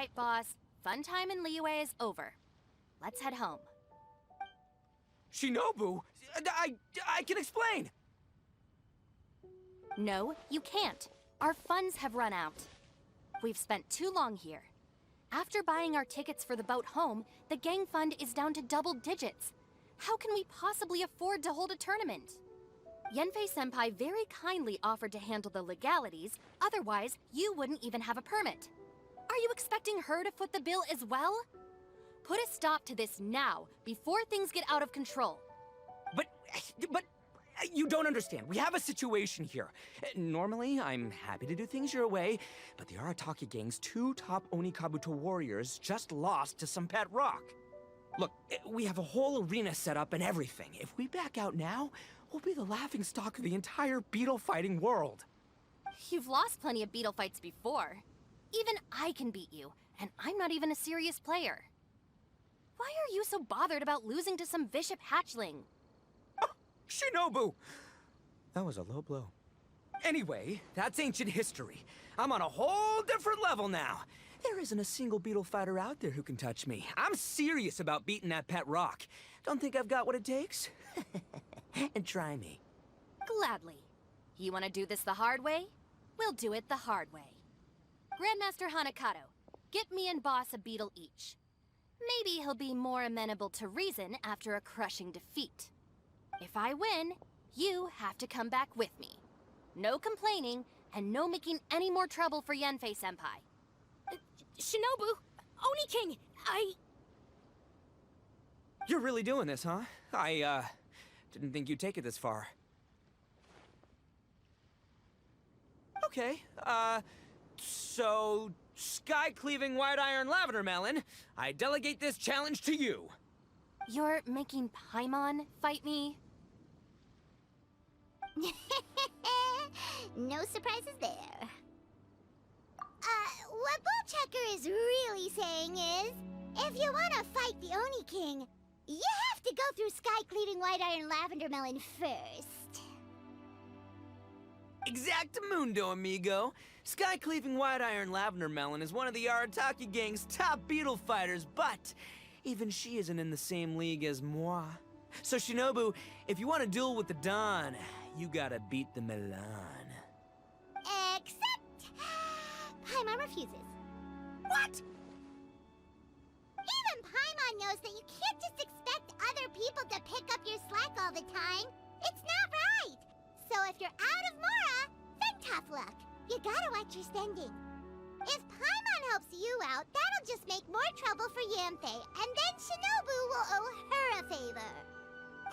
right, boss. Fun time in Liyue is over. Let's head home. Shinobu? I can explain! No, you can't. Our funds have run out. We've spent too long here. After buying our tickets for the boat home, the gang fund is down to double digits. How can we possibly afford to hold a tournament? Yanfei-senpai very kindly offered to handle the legalities, otherwise you wouldn't even have a permit. Are you expecting her to foot the bill as well? Put a stop to this now, before things get out of control. But you don't understand. We have a situation here. Normally, I'm happy to do things your way, but the Arataki gang's 2 top Onikabuto warriors just lost to some pet rock. Look, we have a whole arena set up and everything. If we back out now, we'll be the laughingstock of the entire beetle fighting world. You've lost plenty of beetle fights before. Even I can beat you, and I'm not even a serious player. Why are you so bothered about losing to some bishop hatchling? Shinobu! That was a low blow. Anyway, that's ancient history. I'm on a whole different level now. There isn't a single beetle fighter out there who can touch me. I'm serious about beating that pet rock. Don't think I've got what it takes? And try me. Gladly. You want to do this the hard way? We'll do it the hard way. Grandmaster Hanakado, get me and Boss a beetle each. Maybe he'll be more amenable to reason after a crushing defeat. If I win, you have to come back with me. No complaining, and no making any more trouble for Yanfei-senpai. Shinobu! Oni King! You're really doing this, huh? I didn't think you'd take it this far. Okay, so... Sky-cleaving white iron lavender melon, I delegate this challenge to you. You're making Paimon fight me? No surprises there. What Bullchecker is really saying is, if you want to fight the Oni King, you have to go through sky-cleaving white iron lavender melon first. Exactamundo, amigo. Sky-cleaving white iron lavender melon is one of the Arataki gang's top beetle fighters, but even she isn't in the same league as moi. So Shinobu, if you want to duel with the Don, you gotta beat the Milan. Except... Paimon refuses. What? Even Paimon knows that you can't just expect other people to pick up your slack all the time. It's not right. So if you're out of Mora, then tough luck. You gotta watch your spending. If Paimon helps you out, that'll just make more trouble for Yanfei, and then Shinobu will owe her a favor.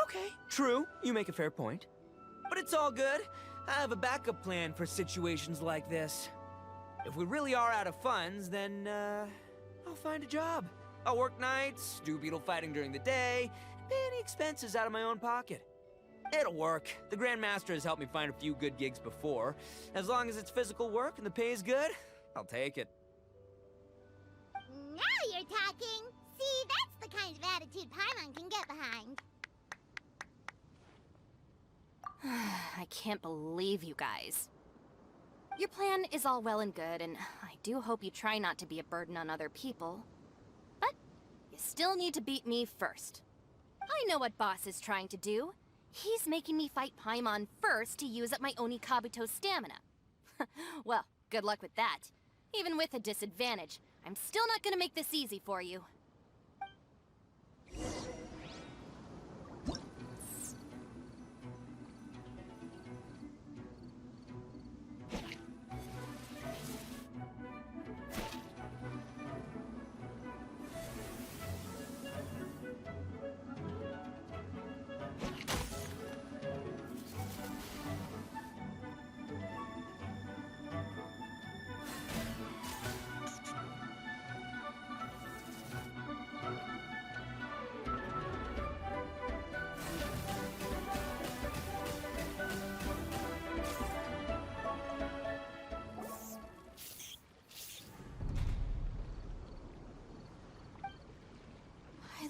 Okay, true. You make a fair point. But it's all good. I have a backup plan for situations like this. If we really are out of funds, then, I'll find a job. I'll work nights, do beetle fighting during the day, pay any expenses out of my own pocket. It'll work. The Grandmaster has helped me find a few good gigs before. As long as it's physical work and the pay is good, I'll take it. Now you're talking. See, that's the kind of attitude Paimon can get behind. I can't believe you guys. Your plan is all well and good, and I do hope you try not to be a burden on other people. But you still need to beat me first. I know what Boss is trying to do. He's making me fight Paimon first to use up my Onikabuto stamina. Well, good luck with that. Even with a disadvantage, I'm still not gonna make this easy for you.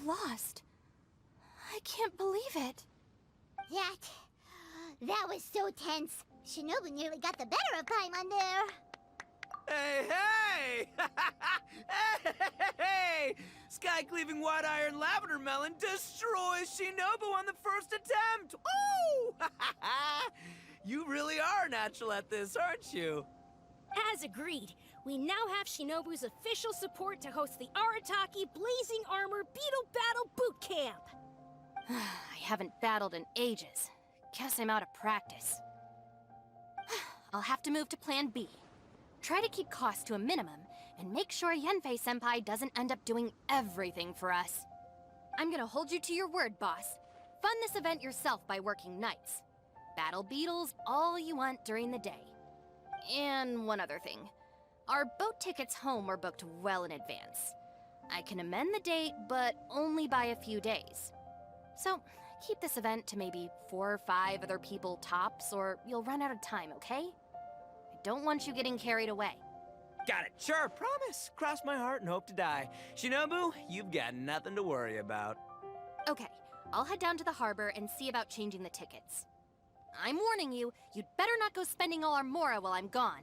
Lost. I can't believe it. That was so tense. Shinobu nearly got the better of Paimon there. Hey, hey! sky-cleaving white iron lavender melon destroys Shinobu on the first attempt! Ooh! You really are natural at this, aren't you? As agreed, we now have Shinobu's official support to host the Arataki Blazing Armor Beetle Battle Boot Camp. I haven't battled in ages. Guess I'm out of practice. I'll have to move to Plan B. Try to keep costs to a minimum, and make sure Yanfei-senpai doesn't end up doing everything for us. I'm gonna hold you to your word, boss. Fund this event yourself by working nights. Battle beetles all you want during the day. And one other thing. Our boat tickets home were booked well in advance. I can amend the date, but only by a few days. So, keep this event to maybe 4 or 5 other people tops, or you'll run out of time, okay? I don't want you getting carried away. Got it, sure, promise. Cross my heart and hope to die. Shinobu, you've got nothing to worry about. Okay, I'll head down to the harbor and see about changing the tickets. I'm warning you, you'd better not go spending all our mora while I'm gone.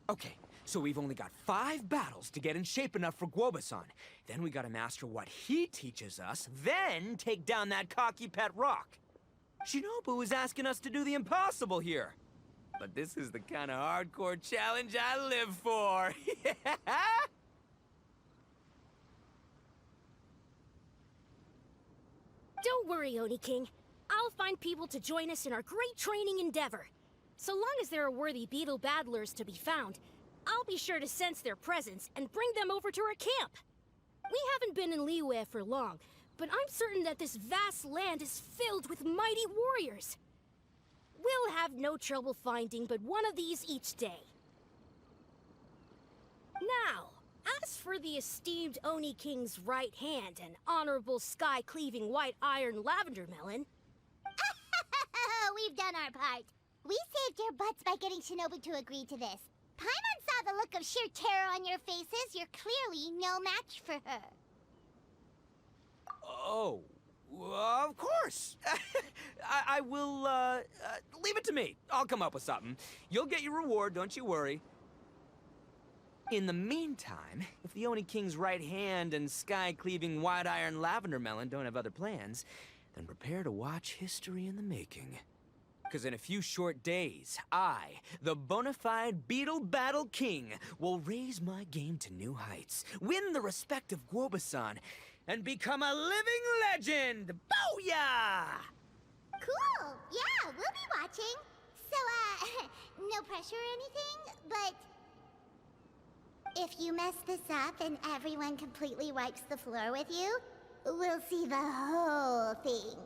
Okay, so we've only got 5 battles to get in shape enough for Guoba-san. Then we gotta master what he teaches us, then take down that cocky pet rock. Shinobu is asking us to do the impossible here. But this is the kind of hardcore challenge I live for. Don't worry, Oni King. I'll find people to join us in our great training endeavor. So long as there are worthy beetle battlers to be found, I'll be sure to sense their presence and bring them over to our camp. We haven't been in Liyue for long, but I'm certain that this vast land is filled with mighty warriors. We'll have no trouble finding but one of these each day. Now, as for the esteemed Oni King's right hand and honorable sky-cleaving white iron lavender melon... We've done our part. We saved your butts by getting Shinobu to agree to this. Paimon saw the look of sheer terror on your faces. You're clearly no match for her. Oh, of course. I will, leave it to me. I'll come up with something. You'll get your reward, don't you worry. In the meantime, if the Oni King's right hand and sky-cleaving white iron lavender melon don't have other plans, then prepare to watch history in the making. Because in a few short days, I, the bona fide Beetle Battle King, will raise my game to new heights, win the respect of Guoba-san, and become a living legend! Booyah! Cool. Yeah, we'll be watching. So, no pressure or anything, but... if you mess this up and everyone completely wipes the floor with you, we'll see the whole thing.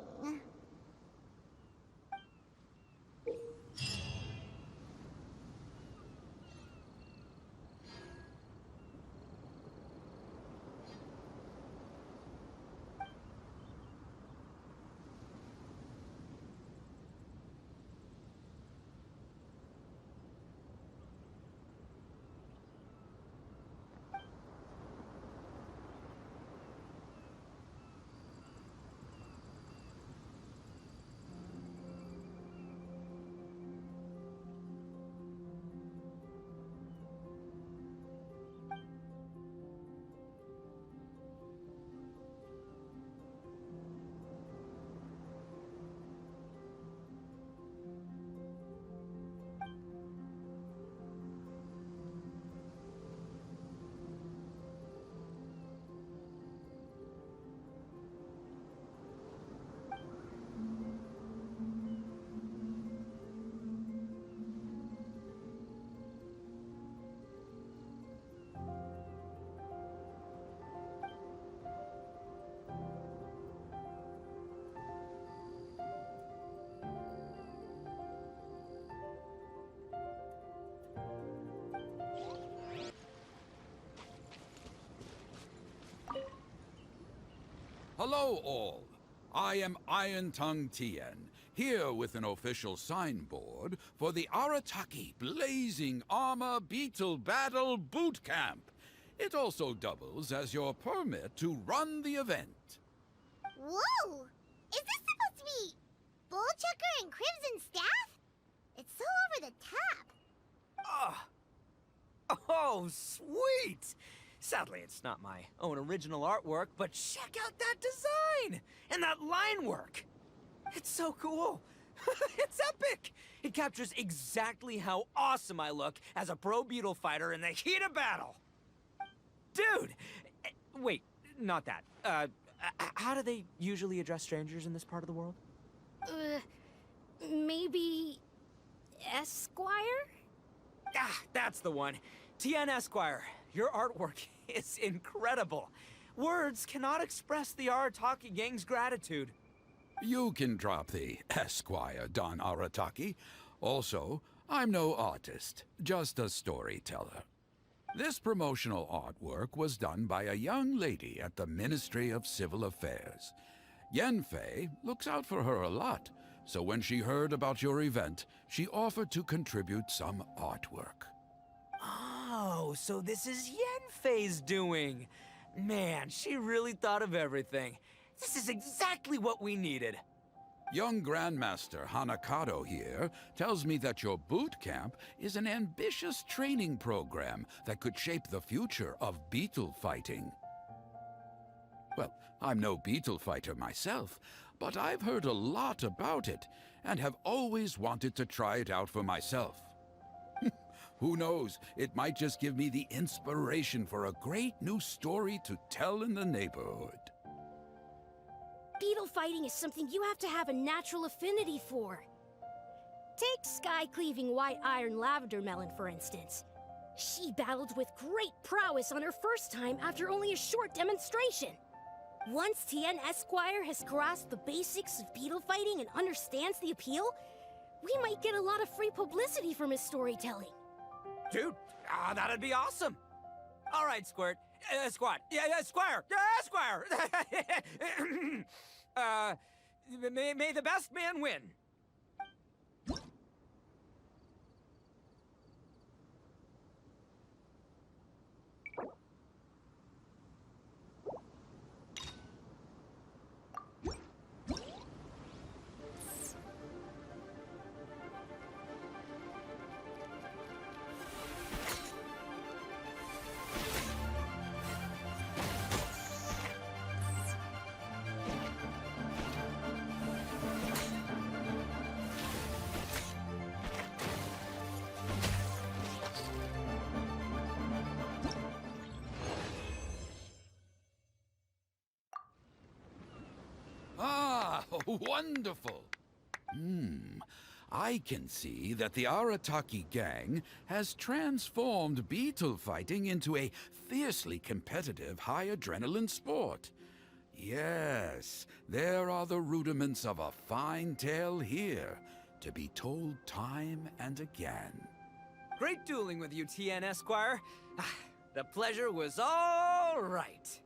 Hello all, I am Iron Tongue Tian, here with an official signboard for the Arataki Blazing Armor Beetle Battle Boot Camp. It also doubles as your permit to run the event. Whoa! Is this supposed to be Bullchucker and Crimson Staff? It's so over the top. Oh, sweet! Sadly, it's not my own original artwork, but check out that design! And that line work! It's so cool! It's epic! It captures exactly how awesome I look as a pro beetle fighter in the heat of battle! Dude! Wait, not that. How do they usually address strangers in this part of the world? Maybe... Esquire? Ah, that's the one. Tian Esquire, your artwork is incredible. Words cannot express the Arataki gang's gratitude. You can drop the Esquire, Don Arataki. Also, I'm no artist, just a storyteller. This promotional artwork was done by a young lady at the Ministry of Civil Affairs. Yanfei looks out for her a lot, so when she heard about your event, she offered to contribute some artwork. Oh, so this is Yanfei's doing. Man, she really thought of everything. This is exactly what we needed. Young Grandmaster Hanakado here tells me that your boot camp is an ambitious training program that could shape the future of beetle fighting. Well, I'm no beetle fighter myself, but I've heard a lot about it and have always wanted to try it out for myself. Who knows, it might just give me the inspiration for a great new story to tell in the neighborhood. Beetle fighting is something you have to have a natural affinity for. Take sky-cleaving white iron lavender melon, for instance. She battled with great prowess on her first time after only a short demonstration. Once Tian Esquire has grasped the basics of beetle fighting and understands the appeal, we might get a lot of free publicity from his storytelling. Dude, that'd be awesome. All right, Squirt. Squad. Yeah, Squire. Yeah, Squire. May the best man win. Ah, wonderful! I can see that the Arataki gang has transformed beetle fighting into a fiercely competitive high-adrenaline sport. Yes, there are the rudiments of a fine tale here, to be told time and again. Great dueling with you, Tian Esquire. The pleasure was all right.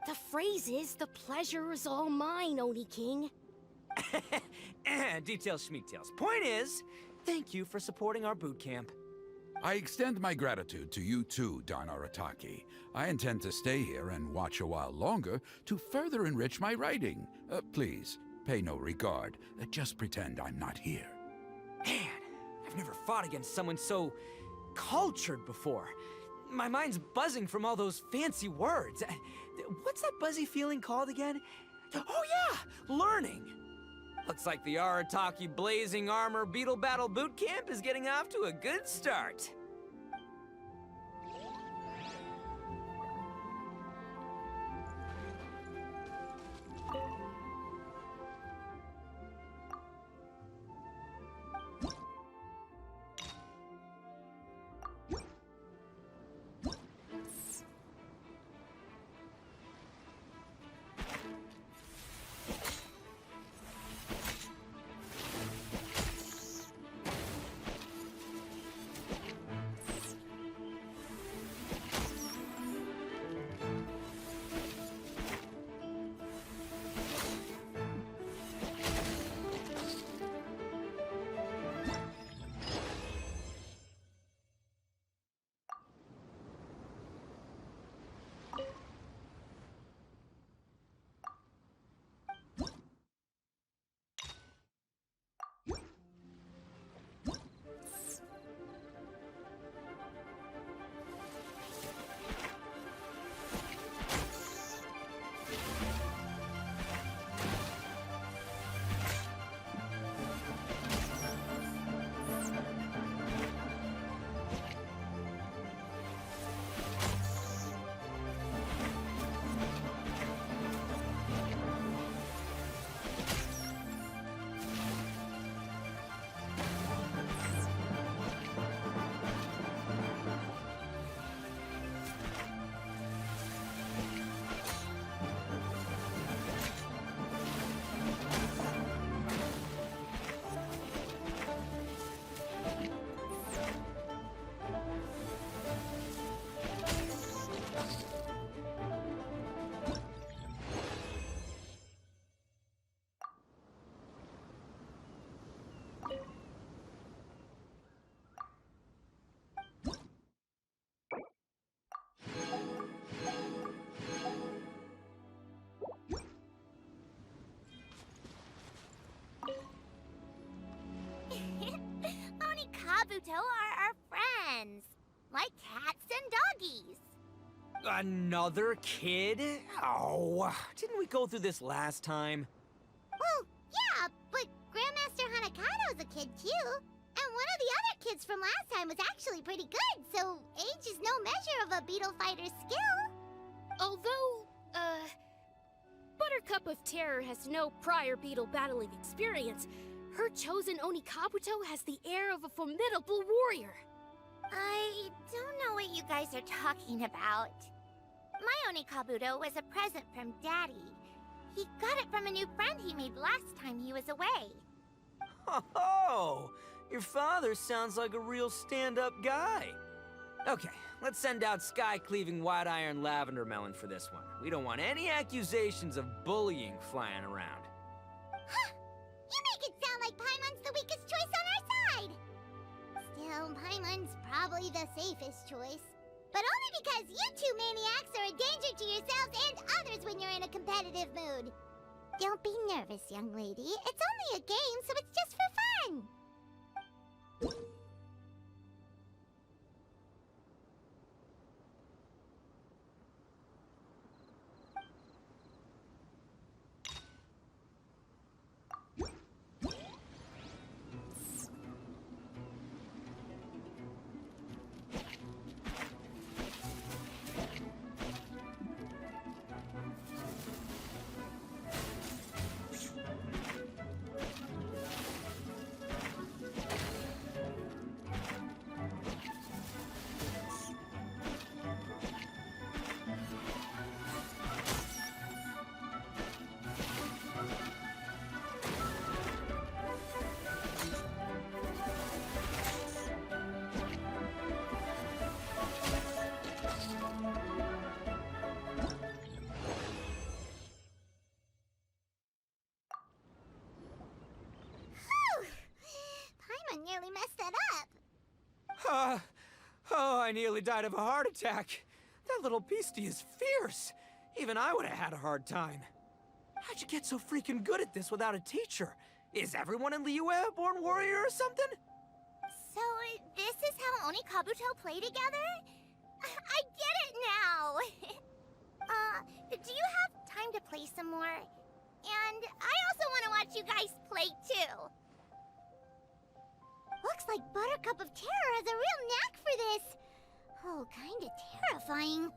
The phrase is, the pleasure is all mine, Oni King. Details schmeetails. Point is, thank you for supporting our boot camp. I extend my gratitude to you too, Don Arataki. I intend to stay here and watch a while longer to further enrich my writing. Please, pay no regard. Just pretend I'm not here. Man, I've never fought against someone so cultured before. My mind's buzzing from all those fancy words. What's that buzzy feeling called again? Oh yeah, learning. Looks like the Arataki Blazing Armor Beetle Battle Boot Camp is getting off to a good start. Kabuto are our friends. Like cats and doggies. Another kid? Oh, didn't we go through this last time? Well, yeah, but Grandmaster Hanakado's a kid too. And one of the other kids from last time was actually pretty good, so age is no measure of a beetle fighter's skill. Although, Buttercup of Terror has no prior beetle battling experience, her chosen Oni Kabuto has the air of a formidable warrior. I don't know what you guys are talking about. My Oni Kabuto was a present from Daddy. He got it from a new friend he made last time he was away. Oh, your father sounds like a real stand-up guy. Okay, let's send out Sky-Cleaving White Iron Lavender Melon for this one. We don't want any accusations of bullying flying around. Huh! You make it sound like Paimon's the weakest choice on our side! Still, Paimon's probably the safest choice. But only because you two maniacs are a danger to yourselves and others when you're in a competitive mood. Don't be nervous, young lady. It's only a game, so it's just for fun. Paimon nearly messed that up. Oh, I nearly died of a heart attack. That little beastie is fierce. Even I would have had a hard time. How'd you get so freaking good at this without a teacher? Is everyone in Liyue a born warrior or something? So, this is how Oni Kabuto play together? I get it now! Do you have time to play some more? And I also want to watch you guys play, too. Looks like Buttercup of Terror has a real knack for this. Oh, kinda terrifying.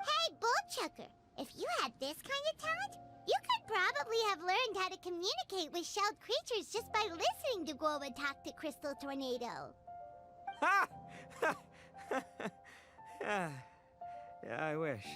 Hey, Bullchucker, if you had this kind of talent, you could probably have learned how to communicate with shelled creatures just by listening to Guoba talk to Crystal Tornado. Ha! Yeah, I wish.